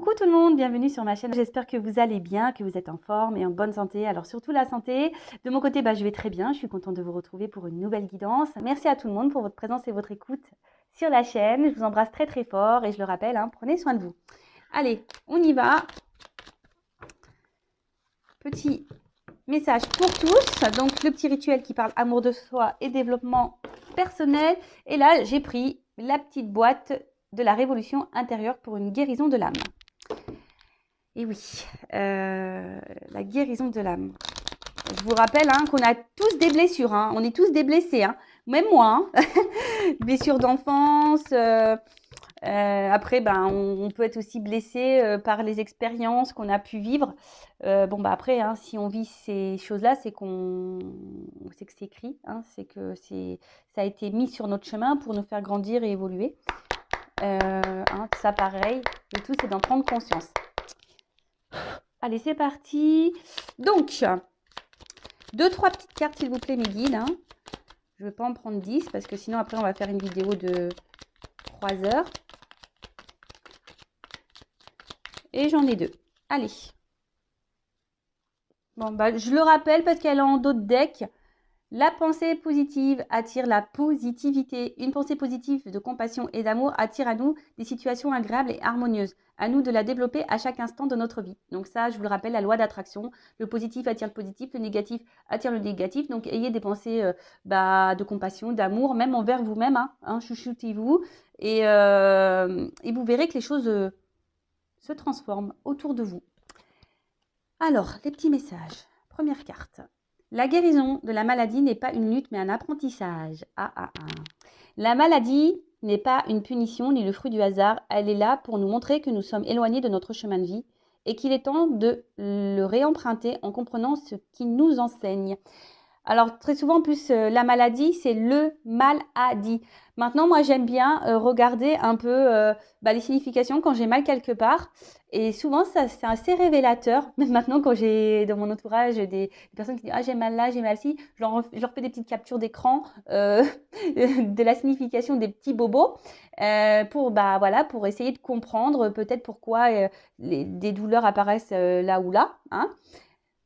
Coucou tout le monde, bienvenue sur ma chaîne. J'espère que vous allez bien, que vous êtes en forme et en bonne santé. Alors surtout la santé. De mon côté, je vais très bien. Je suis contente de vous retrouver pour une nouvelle guidance. Merci à tout le monde pour votre présence et votre écoute sur la chaîne. Je vous embrasse très très fort et je le rappelle, prenez soin de vous. Allez, on y va. Petit message pour tous. Donc le petit rituel qui parle amour de soi et développement personnel. Et là, j'ai pris la petite boîte de la révolution intérieure pour une guérison de l'âme. Et oui, la guérison de l'âme. Je vous rappelle qu'on a tous des blessures, on est tous des blessés, même moi. Blessures d'enfance, après, on peut être aussi blessé par les expériences qu'on a pu vivre. Après, si on vit ces choses-là, c'est que c'est écrit, c'est que ça a été mis sur notre chemin pour nous faire grandir et évoluer. Tout ça pareil, le tout c'est d'en prendre conscience. Allez, c'est parti. Donc, 2-3 petites cartes, s'il vous plaît, mes guides. Je ne vais pas en prendre 10 parce que sinon, après, on va faire une vidéo de 3 heures. Et j'en ai 2. Allez. Bon, je le rappelle parce qu'elle est en dos de deck. La pensée positive attire la positivité. Une pensée positive de compassion et d'amour attire à nous des situations agréables et harmonieuses. À nous de la développer à chaque instant de notre vie. Donc ça, je vous le rappelle, la loi d'attraction. Le positif attire le positif, le négatif attire le négatif. Donc ayez des pensées de compassion, d'amour, même envers vous-même. Chouchoutez-vous. Et vous verrez que les choses se transforment autour de vous. Alors, les petits messages. Première carte. La guérison de la maladie n'est pas une lutte, mais un apprentissage. La maladie n'est pas une punition ni le fruit du hasard. Elle est là pour nous montrer que nous sommes éloignés de notre chemin de vie et qu'il est temps de le réemprunter en comprenant ce qu'il nous enseigne. Alors, très souvent, en plus, la maladie, c'est le mal-a-dit. Maintenant, moi, j'aime bien regarder un peu les significations quand j'ai mal quelque part. Et souvent, ça, c'est assez révélateur. Même maintenant, quand j'ai dans mon entourage des personnes qui disent « Ah, j'ai mal là, j'ai mal ci », je leur fais des petites captures d'écran de la signification des petits bobos pour essayer de comprendre peut-être pourquoi des douleurs apparaissent là ou là.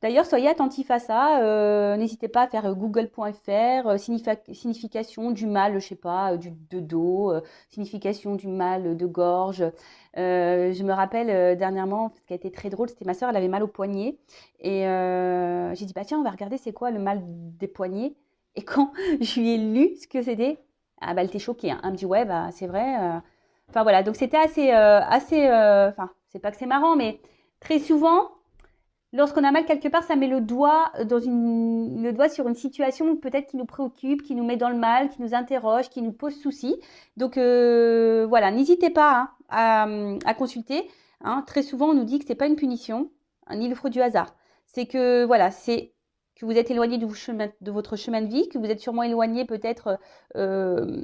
D'ailleurs, soyez attentifs à ça. N'hésitez pas à faire google.fr, signification du mal, je sais pas, de dos, signification du mal de gorge. Je me rappelle dernièrement, ce qui a été très drôle, c'était ma soeur, elle avait mal au poignet. Et j'ai dit, tiens, on va regarder c'est quoi le mal des poignets. Et quand je lui ai lu ce que c'était, elle était choquée. Elle me dit, ouais, c'est vrai. Enfin voilà, donc c'était assez, c'est pas que c'est marrant, mais très souvent, lorsqu'on a mal quelque part, ça met le doigt sur une situation peut-être qui nous préoccupe, qui nous met dans le mal, qui nous interroge, qui nous pose souci. Donc voilà, n'hésitez pas à consulter. Très souvent, on nous dit que c'est pas une punition, ni le fruit du hasard. C'est que voilà, c'est que vous êtes éloigné de votre chemin de vie, que vous êtes sûrement éloigné peut-être que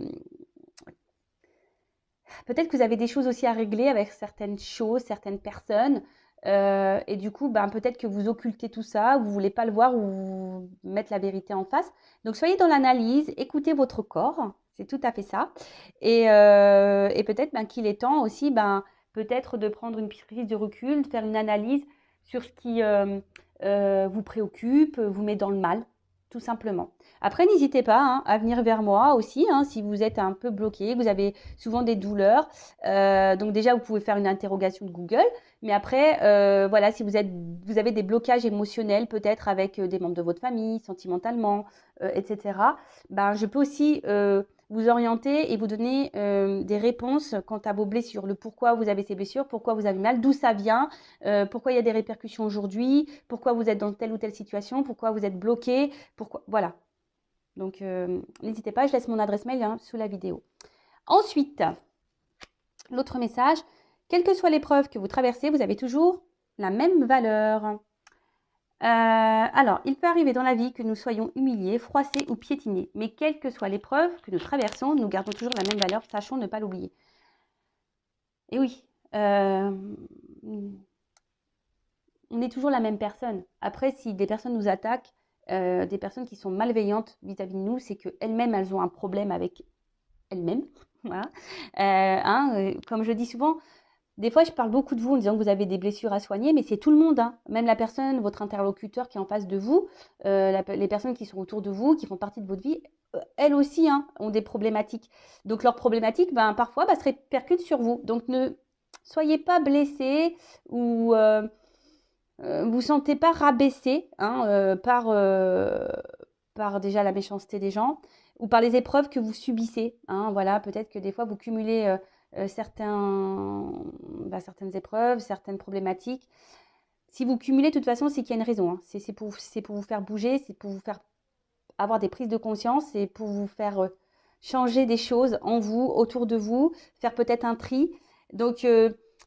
vous avez des choses aussi à régler avec certaines choses, certaines personnes. Et du coup, peut-être que vous occultez tout ça, vous ne voulez pas le voir ou vous mettre la vérité en face. Donc, soyez dans l'analyse, écoutez votre corps, c'est tout à fait ça. Et peut-être qu'il est temps aussi, peut-être de prendre une prise de recul, de faire une analyse sur ce qui vous préoccupe, vous met dans le mal, tout simplement. Après, n'hésitez pas à venir vers moi aussi, si vous êtes un peu bloqué, vous avez souvent des douleurs. Donc déjà, vous pouvez faire une interrogation de Google. Mais après, si vous avez des blocages émotionnels, peut-être avec des membres de votre famille, sentimentalement, etc., je peux aussi vous orienter et vous donner des réponses quant à vos blessures, le pourquoi vous avez ces blessures, pourquoi vous avez mal, d'où ça vient, pourquoi il y a des répercussions aujourd'hui, pourquoi vous êtes dans telle ou telle situation, pourquoi vous êtes bloqué, pourquoi, voilà. Donc, n'hésitez pas, je laisse mon adresse mail sous la vidéo. Ensuite, l'autre message, quelle que soit l'épreuve que vous traversez, vous avez toujours la même valeur. Alors, il peut arriver dans la vie que nous soyons humiliés, froissés ou piétinés. Mais quelle que soit l'épreuve que nous traversons, nous gardons toujours la même valeur. Sachons ne pas l'oublier. Et oui, on est toujours la même personne. Après, si des personnes nous attaquent, des personnes qui sont malveillantes vis-à-vis de nous, c'est qu'elles-mêmes, elles ont un problème avec elles-mêmes. Voilà. Comme je dis souvent, des fois, je parle beaucoup de vous en disant que vous avez des blessures à soigner, mais c'est tout le monde, hein. Même la personne, votre interlocuteur qui est en face de vous, les personnes qui sont autour de vous, qui font partie de votre vie, elles aussi, hein, ont des problématiques. Donc, leurs problématiques, ben, parfois, se répercutent sur vous. Donc, ne soyez pas blessés ou vous sentez pas rabaissé, hein, par déjà la méchanceté des gens ou par les épreuves que vous subissez, hein. Voilà, peut-être que des fois, vous cumulez certaines épreuves, certaines problématiques. Si vous cumulez, de toute façon, c'est qu'il y a une raison, hein. C'est pour vous faire bouger, c'est pour vous faire avoir des prises de conscience, c'est pour vous faire changer des choses en vous, autour de vous, faire peut-être un tri. Donc,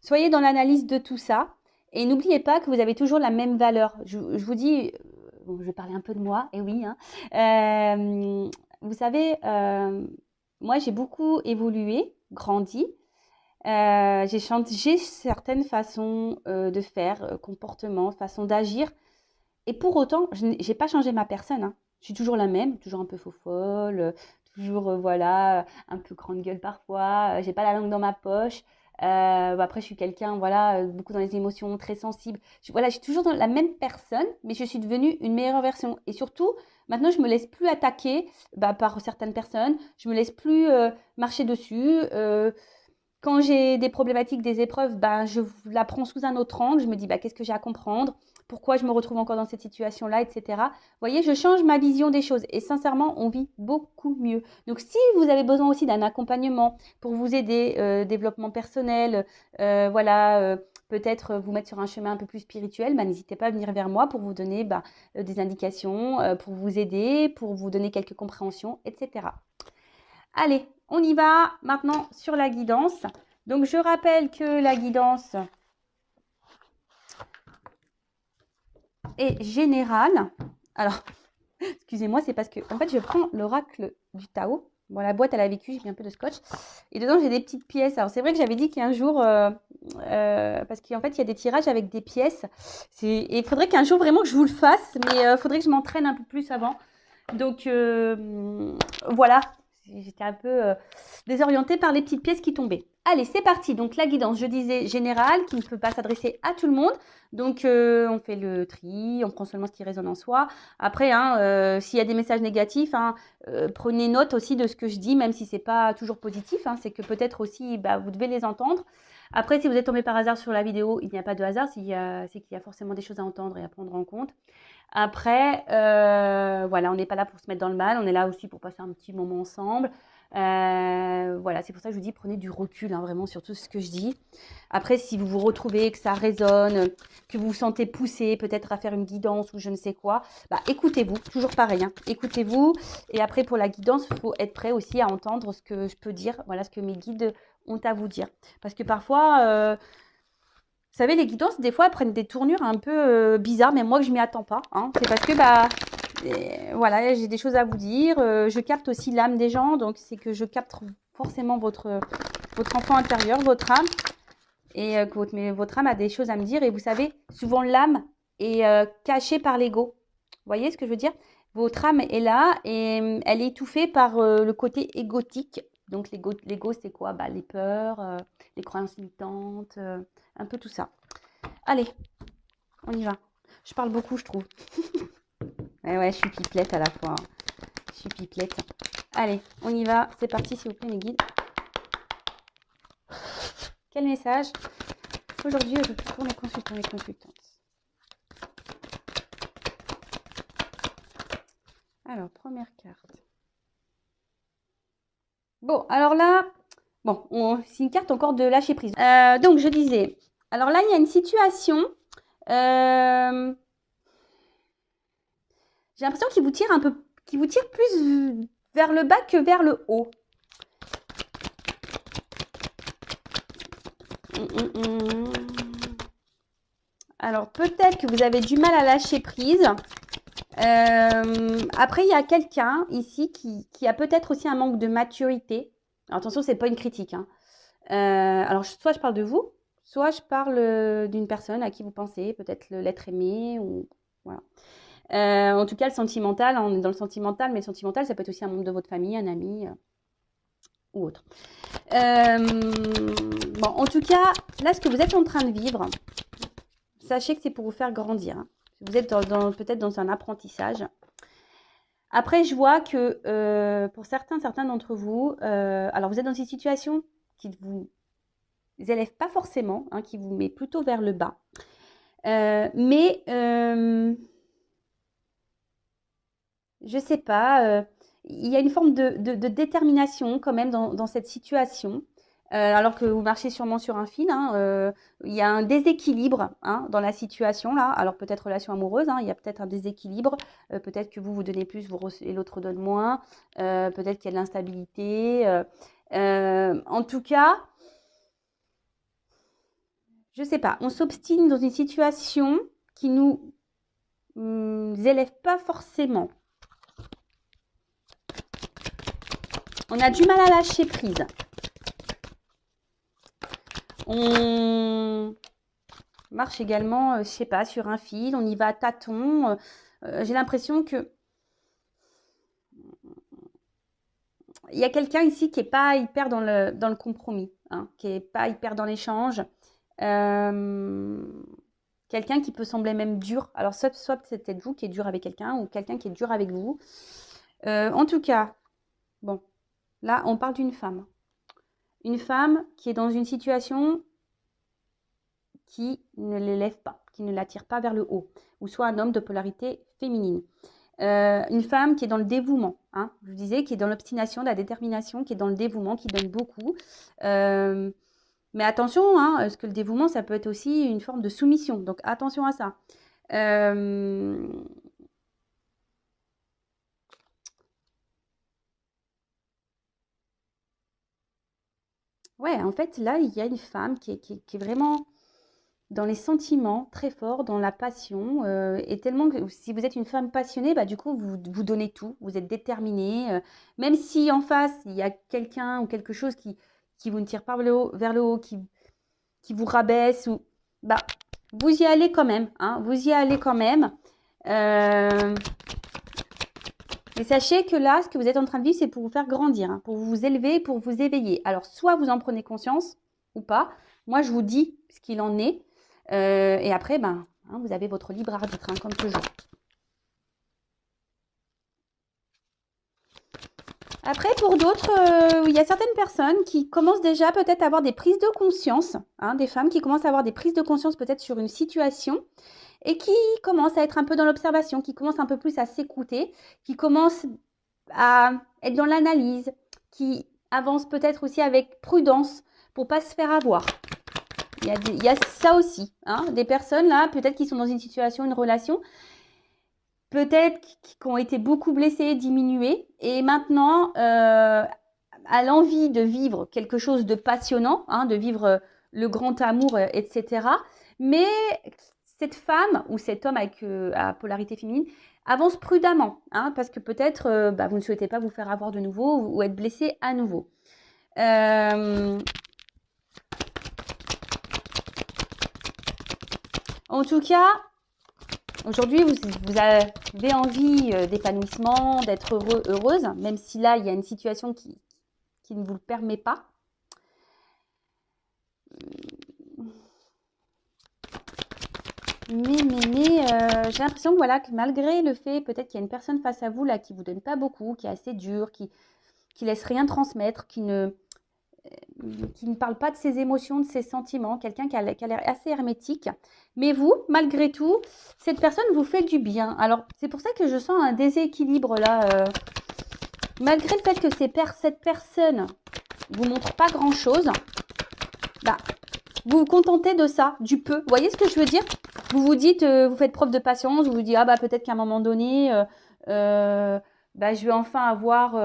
soyez dans l'analyse de tout ça. Et n'oubliez pas que vous avez toujours la même valeur. Je vous dis, bon, je vais parler un peu de moi, et oui, hein. Vous savez, moi, j'ai beaucoup évolué, grandi. J'ai changé certaines façons de faire, comportements, façons d'agir. Et pour autant, je n'ai pas changé ma personne, hein. Je suis toujours la même, toujours un peu faux-folle, toujours, voilà, un peu grande gueule parfois. J'ai pas la langue dans ma poche. Après, je suis quelqu'un, voilà, beaucoup dans les émotions, très sensible. Voilà, je suis toujours la même personne, mais je suis devenue une meilleure version. Et surtout, maintenant, je me laisse plus attaquer par certaines personnes. Je me laisse plus marcher dessus. Quand j'ai des problématiques, des épreuves, je la prends sous un autre angle. Je me dis, qu'est-ce que j'ai à comprendre? Pourquoi je me retrouve encore dans cette situation-là, etc. Vous voyez, je change ma vision des choses. Et sincèrement, on vit beaucoup mieux. Donc, si vous avez besoin aussi d'un accompagnement pour vous aider, développement personnel, voilà, peut-être vous mettre sur un chemin un peu plus spirituel, n'hésitez pas à venir vers moi pour vous donner des indications, pour vous aider, pour vous donner quelques compréhensions, etc. Allez, on y va maintenant sur la guidance. Donc, je rappelle que la guidance est générale. Alors, excusez-moi, c'est parce que, en fait, je prends l'oracle du Tao. Bon, la boîte, elle a vécu, j'ai mis un peu de scotch. Et dedans, j'ai des petites pièces. Alors, c'est vrai que j'avais dit qu'un jour, parce qu'en fait, il y a des tirages avec des pièces. Et il faudrait qu'un jour, vraiment, que je vous le fasse. Mais il faudrait que je m'entraîne un peu plus avant. Donc, voilà. J'étais un peu désorientée par les petites pièces qui tombaient. Allez, c'est parti. Donc, la guidance, je disais générale, qui ne peut pas s'adresser à tout le monde. Donc, on fait le tri, on prend seulement ce qui résonne en soi. Après, hein, s'il y a des messages négatifs, hein, prenez note aussi de ce que je dis, même si ce n'est pas toujours positif. Hein, c'est que peut-être aussi, vous devez les entendre. Après, si vous êtes tombé par hasard sur la vidéo, il n'y a pas de hasard, c'est qu'il y a forcément des choses à entendre et à prendre en compte. Après, voilà, on n'est pas là pour se mettre dans le mal, on est là aussi pour passer un petit moment ensemble. Voilà, c'est pour ça que je vous dis, prenez du recul, hein, vraiment, sur tout ce que je dis. Après, si vous vous retrouvez, que ça résonne, que vous vous sentez poussé peut-être à faire une guidance ou je ne sais quoi, écoutez-vous, toujours pareil, hein, écoutez-vous. Et après, pour la guidance, il faut être prêt aussi à entendre ce que je peux dire, voilà, ce que mes guides ont à vous dire. Parce que parfois... vous savez, les guidances, des fois, elles prennent des tournures un peu bizarres, mais moi, que je m'y attends pas, hein. C'est parce que, voilà, j'ai des choses à vous dire. Je capte aussi l'âme des gens, donc c'est que je capte forcément votre enfant intérieur, votre âme, et que votre âme a des choses à me dire. Et vous savez, souvent, l'âme est cachée par l'ego. Vous voyez ce que je veux dire? Votre âme est là et elle est étouffée par le côté égotique. Donc, l'ego, c'est quoi? Les peurs, les croyances limitantes, un peu tout ça. Allez, on y va. Je parle beaucoup, je trouve. Ouais, je suis pipelette à la fois, hein. Je suis pipelette. Allez, on y va. C'est parti, s'il vous plaît, mes guides. Quel message aujourd'hui pour mes consultants et consultantes? Alors, première carte. Bon, alors là, c'est une carte encore de lâcher prise. Donc, je disais, alors là, il y a une situation. J'ai l'impression qu'il vous tire plus vers le bas que vers le haut. Alors, peut-être que vous avez du mal à lâcher prise. Après, il y a quelqu'un ici qui a peut-être aussi un manque de maturité. Alors, attention, c'est pas une critique, hein. Alors, soit je parle de vous, soit je parle d'une personne à qui vous pensez, peut-être l'être aimé, ou voilà. En tout cas, le sentimental, on est dans le sentimental, mais le sentimental, ça peut être aussi un membre de votre famille, un ami. ou autre. Bon, en tout cas, là, ce que vous êtes en train de vivre, sachez que c'est pour vous faire grandir. Hein. Vous êtes peut-être dans un apprentissage. Après, je vois que pour certains d'entre vous, alors vous êtes dans une situation qui ne vous élève pas forcément, hein, qui vous met plutôt vers le bas. Mais je sais pas, il y a une forme de détermination quand même dans cette situation. Alors que vous marchez sûrement sur un fil, hein, il y a un déséquilibre hein, dans la situation là. Alors peut-être relation amoureuse, hein, il y a peut-être un déséquilibre. Peut-être que vous donnez plus et l'autre donne moins. Peut-être qu'il y a de l'instabilité. En tout cas, je sais pas. On s'obstine dans une situation qui nous élève pas forcément. On a du mal à lâcher prise. On marche également, je sais pas, sur un fil, on y va à tâtons. J'ai l'impression que il y a quelqu'un ici qui n'est pas hyper dans le compromis, hein, qui n'est pas hyper dans l'échange. Quelqu'un qui peut sembler même dur. Alors, soit c'est peut-être vous qui êtes dur avec quelqu'un ou quelqu'un qui est dur avec vous. En tout cas, bon, là, on parle d'une femme. Une femme qui est dans une situation qui ne l'élève pas, qui ne l'attire pas vers le haut, ou soit un homme de polarité féminine. Une femme qui est dans le dévouement, hein, je vous disais, qui est dans l'obstination, la détermination, qui est dans le dévouement, qui donne beaucoup. Mais attention, hein, parce que le dévouement, ça peut être aussi une forme de soumission, donc attention à ça. Ouais, en fait, là, il y a une femme qui est vraiment dans les sentiments très forts, dans la passion, et tellement que si vous êtes une femme passionnée, bah, du coup, vous donnez tout, vous êtes déterminée, même si en face, il y a quelqu'un ou quelque chose qui vous ne tire pas vers le haut, qui vous rabaisse, ou, bah, vous y allez quand même, hein, vous y allez quand même. Mais sachez que là, ce que vous êtes en train de vivre, c'est pour vous faire grandir, hein, pour vous élever, pour vous éveiller. Alors, soit vous en prenez conscience ou pas. Moi, je vous dis ce qu'il en est. Et après, ben, hein, vous avez votre libre arbitre, hein, comme toujours. Après, pour d'autres, il y a certaines personnes qui commencent déjà peut-être à avoir des prises de conscience, hein, des femmes qui commencent à avoir des prises de conscience peut-être sur une situation et qui commencent à être un peu dans l'observation, qui commencent un peu plus à s'écouter, qui commencent à être dans l'analyse, qui avancent peut-être aussi avec prudence pour ne pas se faire avoir. Il y a ça aussi, hein, des personnes là, peut-être qui sont dans une situation, une relation, peut-être qui ont été beaucoup blessées, diminuées, et maintenant à l'envie de vivre quelque chose de passionnant, hein, de vivre le grand amour, etc. Mais cette femme ou cet homme à polarité féminine avance prudemment, hein, parce que peut-être vous ne souhaitez pas vous faire avoir de nouveau ou être blessé à nouveau. En tout cas, aujourd'hui, vous avez envie d'épanouissement, d'être heureuse, même si là, il y a une situation qui ne vous le permet pas. Mais j'ai l'impression que, voilà, que malgré le fait peut-être qu'il y a une personne face à vous là qui ne vous donne pas beaucoup, qui est assez dure, qui laisse rien transmettre, qui ne parle pas de ses émotions, de ses sentiments, quelqu'un qui a l'air assez hermétique. Mais vous, malgré tout, cette personne vous fait du bien. Alors, c'est pour ça que je sens un déséquilibre là. Malgré le fait que cette personne ne vous montre pas grand-chose, bah, vous vous contentez de ça, du peu. Vous voyez ce que je veux dire? Vous vous dites, vous faites preuve de patience, vous vous dites, ah bah peut-être qu'à un moment donné, je vais enfin avoir...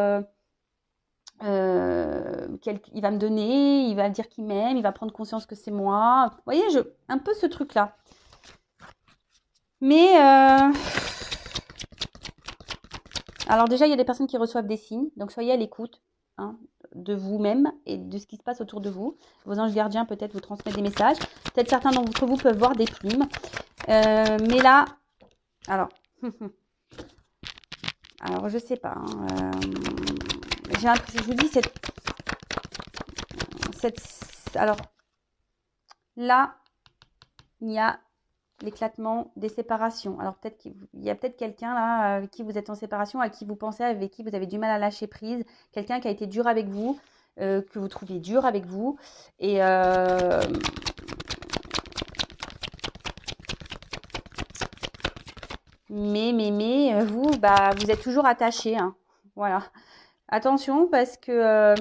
il va me donner, il va dire qu'il m'aime, il va prendre conscience que c'est moi. Vous voyez, un peu ce truc-là. Mais, alors déjà, il y a des personnes qui reçoivent des signes, donc soyez à l'écoute, hein, de vous-même et de ce qui se passe autour de vous. Vos anges gardiens peut-être vous transmettent des messages. Peut-être certains d'entre vous peuvent voir des plumes. Mais là, alors, alors je sais pas. J'ai l'impression, je vous dis, alors, là, il y a l'éclatement des séparations. Alors, peut-être qu'il y a peut-être quelqu'un là avec qui vous êtes en séparation, à qui vous pensez, avec qui vous avez du mal à lâcher prise. Quelqu'un qui a été dur avec vous, que vous trouviez dur avec vous. Et mais vous, bah, vous êtes toujours attaché, hein. Voilà. Attention parce que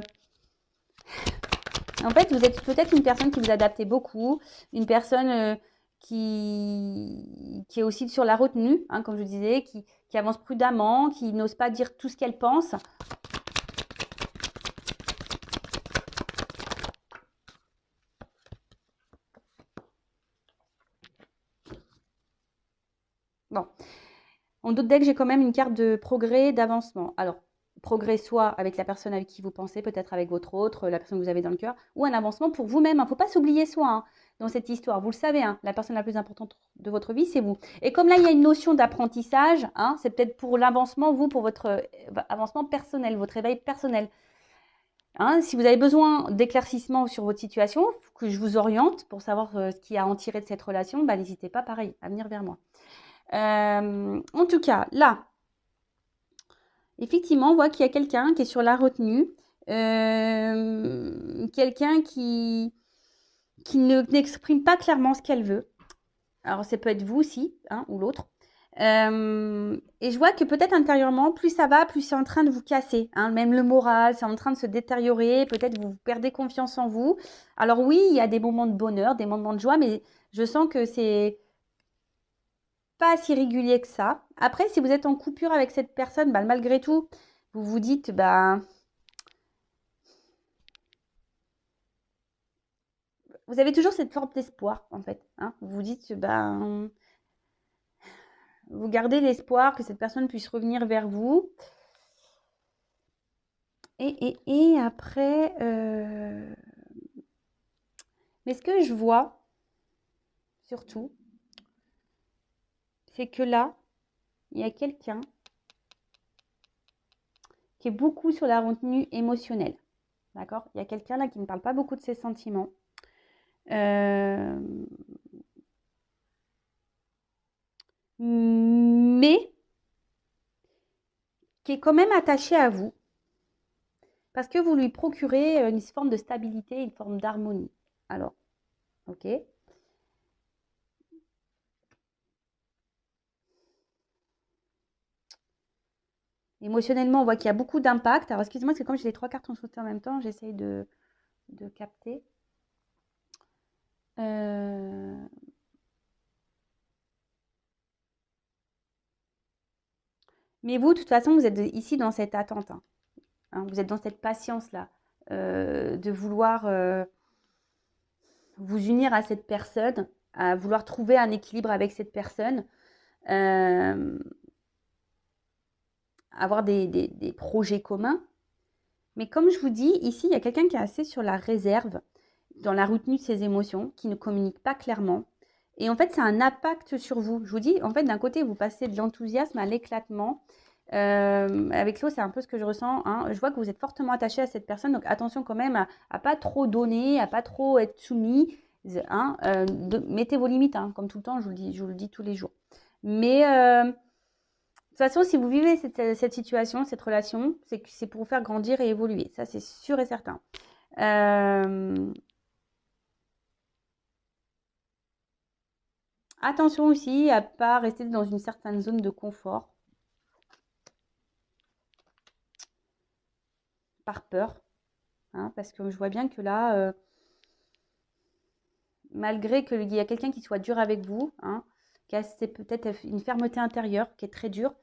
en fait, vous êtes peut-être une personne qui vous adaptez beaucoup, une personne qui est aussi sur la retenue, hein, comme je disais, qui avance prudemment, qui n'ose pas dire tout ce qu'elle pense. Bon, en d'autres decks, j'ai quand même une carte de progrès, d'avancement. Alors, progrès soit avec la personne avec qui vous pensez, peut-être avec votre autre, la personne que vous avez dans le cœur, ou un avancement pour vous-même. Il ne faut pas s'oublier soi, hein, dans cette histoire. Vous le savez, hein, la personne la plus importante de votre vie, c'est vous. Et comme là, il y a une notion d'apprentissage, hein, c'est peut-être pour l'avancement, vous, pour votre avancement personnel, votre éveil personnel. Hein, si vous avez besoin d'éclaircissement sur votre situation, que je vous oriente pour savoir ce qu'il y a à en tirer de cette relation, bah, n'hésitez pas, pareil, à venir vers moi. En tout cas, là, effectivement, on voit qu'il y a quelqu'un qui est sur la retenue, quelqu'un qui n'exprime pas clairement ce qu'elle veut. Alors, ça peut être vous aussi, hein, ou l'autre. Et je vois que peut-être intérieurement, plus ça va, plus c'est en train de vous casser. Hein, même le moral, c'est en train de se détériorer. Peut-être vous perdez confiance en vous. Alors oui, il y a des moments de bonheur, des moments de joie, mais je sens que c'est pas si régulier que ça. Après, si vous êtes en coupure avec cette personne, bah, malgré tout, vous vous dites, bah, vous avez toujours cette forme d'espoir, en fait. Hein. Vous vous dites, bah, vous gardez l'espoir que cette personne puisse revenir vers vous. Et après, mais ce que je vois, surtout, c'est que là, il y a quelqu'un qui est beaucoup sur la retenue émotionnelle. D'accord? Il y a quelqu'un là qui ne parle pas beaucoup de ses sentiments. Mais qui est quand même attaché à vous. Parce que vous lui procurez une forme de stabilité, une forme d'harmonie. Alors, ok. Émotionnellement, on voit qu'il y a beaucoup d'impact. Alors, excusez-moi, parce que comme j'ai les trois cartes en sauté en même temps, j'essaye de capter. Mais vous, de toute façon, vous êtes ici dans cette attente. Hein. Vous êtes dans cette patience-là de vouloir vous unir à cette personne, à vouloir trouver un équilibre avec cette personne, avoir des projets communs. Mais comme je vous dis, ici, il y a quelqu'un qui est assez sur la réserve, dans la retenue de ses émotions, qui ne communique pas clairement. Et en fait, ça a un impact sur vous. Je vous dis, en fait, d'un côté, vous passez de l'enthousiasme à l'éclatement. Avec l'eau, c'est un peu ce que je ressens. Hein. Je vois que vous êtes fortement attaché à cette personne, donc attention quand même à pas trop donner, à pas trop être soumis. Hein. Mettez vos limites, hein, comme tout le temps, je vous le dis tous les jours. Mais de toute façon, si vous vivez cette situation, cette relation, c'est pour vous faire grandir et évoluer. Ça, c'est sûr et certain. Attention aussi à ne pas rester dans une certaine zone de confort. Par peur. Hein, parce que je vois bien que là, malgré qu'il y a quelqu'un qui soit dur avec vous, hein, qui a peut-être une fermeté intérieure qui est très dure,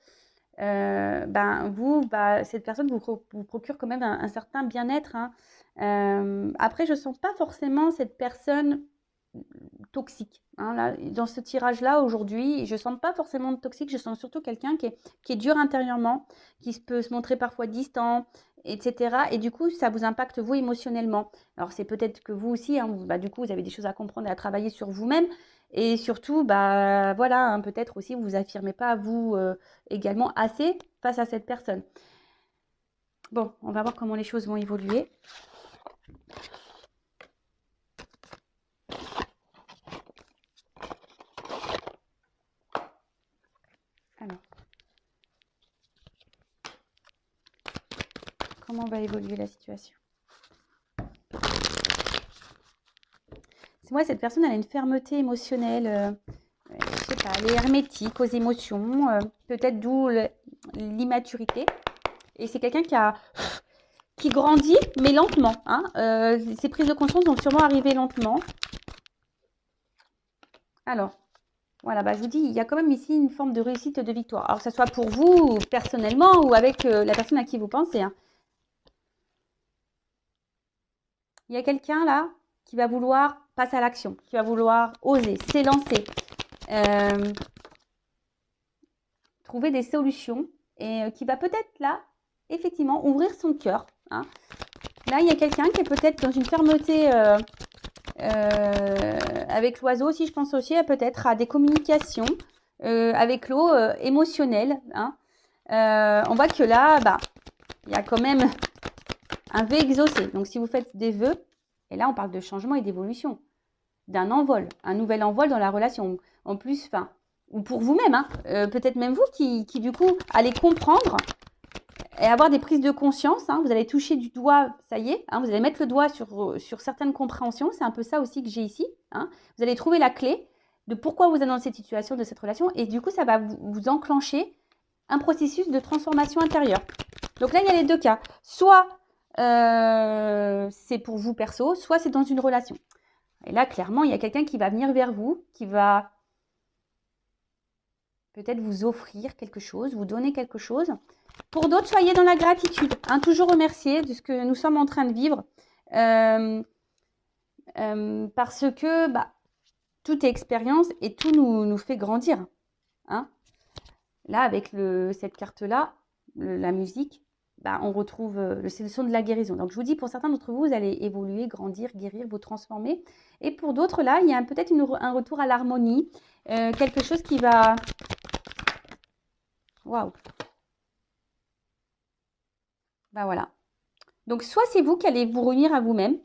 cette personne vous procure quand même un certain bien-être. Hein. Après, je ne sens pas forcément cette personne toxique. Hein, là, dans ce tirage-là, aujourd'hui, je ne sens pas forcément de toxique, je sens surtout quelqu'un qui est dur intérieurement, qui peut se montrer parfois distant, etc. Et du coup, ça vous impacte vous émotionnellement. Alors, c'est peut-être que vous aussi, hein, du coup, vous avez des choses à comprendre et à travailler sur vous-même. Et surtout, voilà, hein, peut-être aussi, vous ne vous affirmez pas vous également assez face à cette personne. Bon, on va voir comment les choses vont évoluer. comment va évoluer la situation? C'est moi, cette personne, elle a une fermeté émotionnelle. Je sais pas, elle est hermétique aux émotions, peut-être d'où l'immaturité. Et c'est quelqu'un qui grandit, mais lentement. Hein. Ses prises de conscience vont sûrement arriver lentement. Alors, voilà, bah, je vous dis, il y a quand même ici une forme de réussite, de victoire. Alors que ce soit pour vous, personnellement, ou avec la personne à qui vous pensez. Hein. Il y a quelqu'un là qui va vouloir passer à l'action, qui va vouloir oser, s'élancer, trouver des solutions et qui va peut-être là, effectivement, ouvrir son cœur. Hein. Là, il y a quelqu'un qui est peut-être dans une fermeté avec l'oiseau aussi, je pense aussi peut-être à des communications avec l'eau émotionnelle. Hein. On voit que là, bah, il y a quand même un vœu exaucé. Donc, si vous faites des vœux, et là, on parle de changement et d'évolution, d'un envol, un nouvel envol dans la relation. En plus, enfin, ou pour vous-même, hein, peut-être même vous qui, du coup, allez comprendre et avoir des prises de conscience. Hein, vous allez toucher du doigt, ça y est, hein, vous allez mettre le doigt sur certaines compréhensions. C'est un peu ça aussi que j'ai ici. Hein. Vous allez trouver la clé de pourquoi vous êtes dans cette situation, de cette relation. Et du coup, ça va vous enclencher un processus de transformation intérieure. Donc là, il y a les deux cas. Soit c'est pour vous perso, soit c'est dans une relation. Et là, clairement, il y a quelqu'un qui va venir vers vous, qui va peut-être vous offrir quelque chose, vous donner quelque chose. Pour d'autres, soyez dans la gratitude. Hein, toujours remercier de ce que nous sommes en train de vivre. Parce que bah, toute expérience et tout nous fait grandir. Hein. Là, avec cette carte-là, la musique, bah, on retrouve c'est le son de la guérison. Donc, je vous dis, pour certains d'entre vous, vous allez évoluer, grandir, guérir, vous transformer. Et pour d'autres, là, il y a peut-être un retour à l'harmonie, quelque chose qui va... Waouh! Bah voilà. Donc, soit c'est vous qui allez vous réunir à vous-même.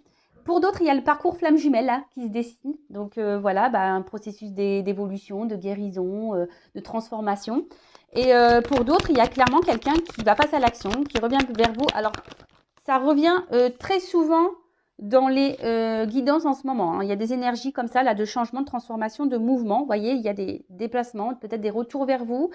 Pour d'autres, il y a le parcours flamme jumelle là, qui se dessine. Donc, voilà, bah, un processus d'évolution, de guérison, de transformation. Et pour d'autres, il y a clairement quelqu'un qui va passer à l'action, qui revient vers vous. Alors, ça revient très souvent dans les guidances en ce moment. Hein. Il y a des énergies comme ça, là, de changement, de transformation, de mouvement. Vous voyez, il y a des déplacements, peut-être des retours vers vous.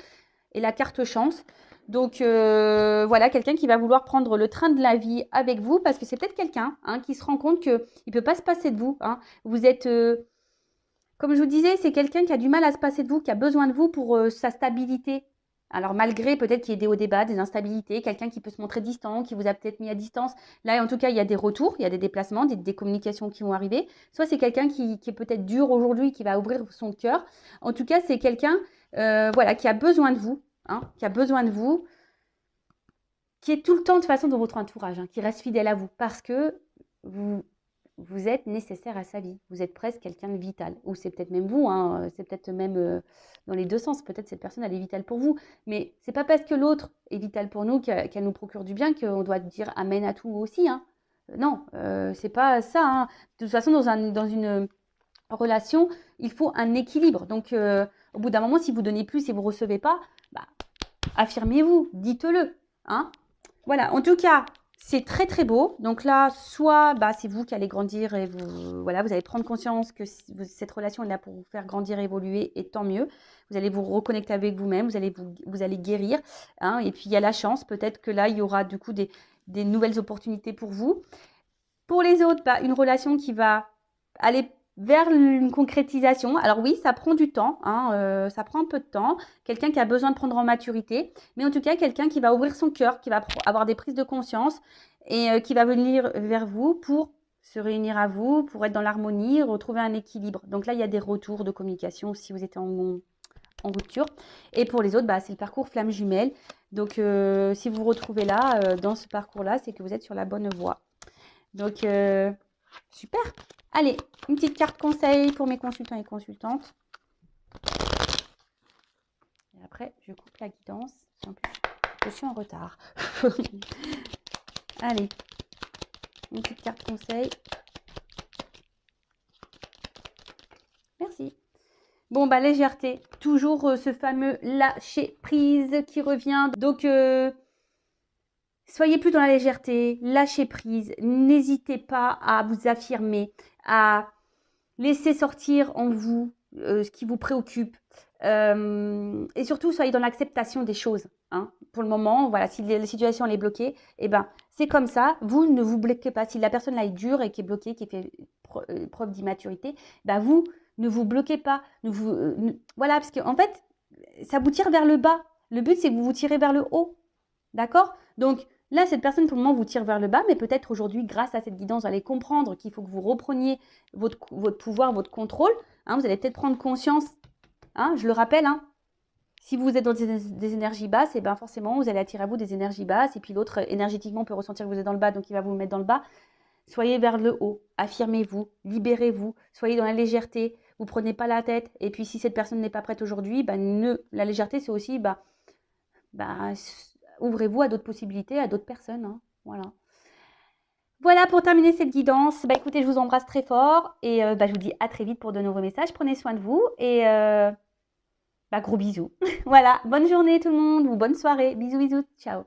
Et la carte chance. Donc, voilà, quelqu'un qui va vouloir prendre le train de la vie avec vous, parce que c'est peut-être quelqu'un hein, qui se rend compte qu'il ne peut pas se passer de vous. Hein. Vous êtes... comme je vous disais, c'est quelqu'un qui a du mal à se passer de vous, qui a besoin de vous pour sa stabilité. Alors malgré peut-être qu'il y ait des hauts débats, des instabilités, quelqu'un qui peut se montrer distant, qui vous a peut-être mis à distance. Là, en tout cas, il y a des retours, il y a des déplacements, des communications qui vont arriver. Soit c'est quelqu'un qui est peut-être dur aujourd'hui, qui va ouvrir son cœur. En tout cas, c'est quelqu'un voilà, qui a besoin de vous, hein, qui a besoin de vous, qui est tout le temps de toute façon dans votre entourage, hein, qui reste fidèle à vous parce que vous êtes nécessaire à sa vie. Vous êtes presque quelqu'un de vital. Ou c'est peut-être même vous, hein, c'est peut-être même dans les deux sens. Peut-être cette personne, elle est vitale pour vous. Mais c'est pas parce que l'autre est vital pour nous qu'elle nous procure du bien qu'on doit dire amen à tout aussi. Hein. Non, c'est pas ça. Hein. De toute façon, dans une relation, il faut un équilibre. Donc, au bout d'un moment, si vous donnez plus et vous recevez pas, bah, affirmez-vous, dites-le. Hein. Voilà, en tout cas, c'est très très beau. Donc là, soit bah, c'est vous qui allez grandir et vous allez prendre conscience que cette relation est là pour vous faire grandir, évoluer et tant mieux. Vous allez vous reconnecter avec vous-même, vous allez guérir. Hein, et puis il y a la chance, peut-être que là, il y aura du coup des nouvelles opportunités pour vous. Pour les autres, bah, une relation qui va aller vers une concrétisation. Alors oui, ça prend du temps, hein, ça prend un peu de temps. Quelqu'un qui a besoin de prendre en maturité, mais en tout cas, quelqu'un qui va ouvrir son cœur, qui va avoir des prises de conscience et qui va venir vers vous pour se réunir à vous, pour être dans l'harmonie, retrouver un équilibre. Donc là, il y a des retours de communication si vous êtes en rupture. Et pour les autres, bah, c'est le parcours flamme jumelle. Donc si vous vous retrouvez là, dans ce parcours-là, c'est que vous êtes sur la bonne voie. Donc, super. Allez, une petite carte conseil pour mes consultants et consultantes. Et après, je coupe la guidance. En plus, je suis en retard. Allez, une petite carte conseil. Merci. Bon, bah, légèreté. Toujours ce fameux lâcher prise qui revient. Donc, Soyez plus dans la légèreté, lâchez prise, n'hésitez pas à vous affirmer, à laisser sortir en vous ce qui vous préoccupe. Et surtout, soyez dans l'acceptation des choses. Hein. Pour le moment, voilà, si la situation elle est bloquée, eh ben, c'est comme ça. Vous ne vous bloquez pas. Si la personne là est dure et qui est bloquée, qui fait preuve d'immaturité, ben vous ne vous bloquez pas. Voilà, parce qu'en fait, ça vous tire vers le bas. Le but, c'est que vous vous tirez vers le haut. D'accord? Donc là, cette personne, pour le moment, vous tire vers le bas, mais peut-être aujourd'hui, grâce à cette guidance, vous allez comprendre qu'il faut que vous repreniez votre pouvoir, votre contrôle. Hein, vous allez peut-être prendre conscience, hein, je le rappelle, hein, si vous êtes dans des énergies basses, et ben forcément, vous allez attirer à vous des énergies basses, et puis l'autre, énergétiquement, peut ressentir que vous êtes dans le bas, donc il va vous mettre dans le bas. Soyez vers le haut, affirmez-vous, libérez-vous, soyez dans la légèreté, vous prenez pas la tête, et puis si cette personne n'est pas prête aujourd'hui, ben, la légèreté, c'est aussi, ouvrez-vous à d'autres possibilités, à d'autres personnes. Hein. Voilà. Voilà pour terminer cette guidance. Écoutez, je vous embrasse très fort et je vous dis à très vite pour de nouveaux messages. Prenez soin de vous et gros bisous. Voilà, bonne journée tout le monde ou bonne soirée. Bisous, bisous. Ciao.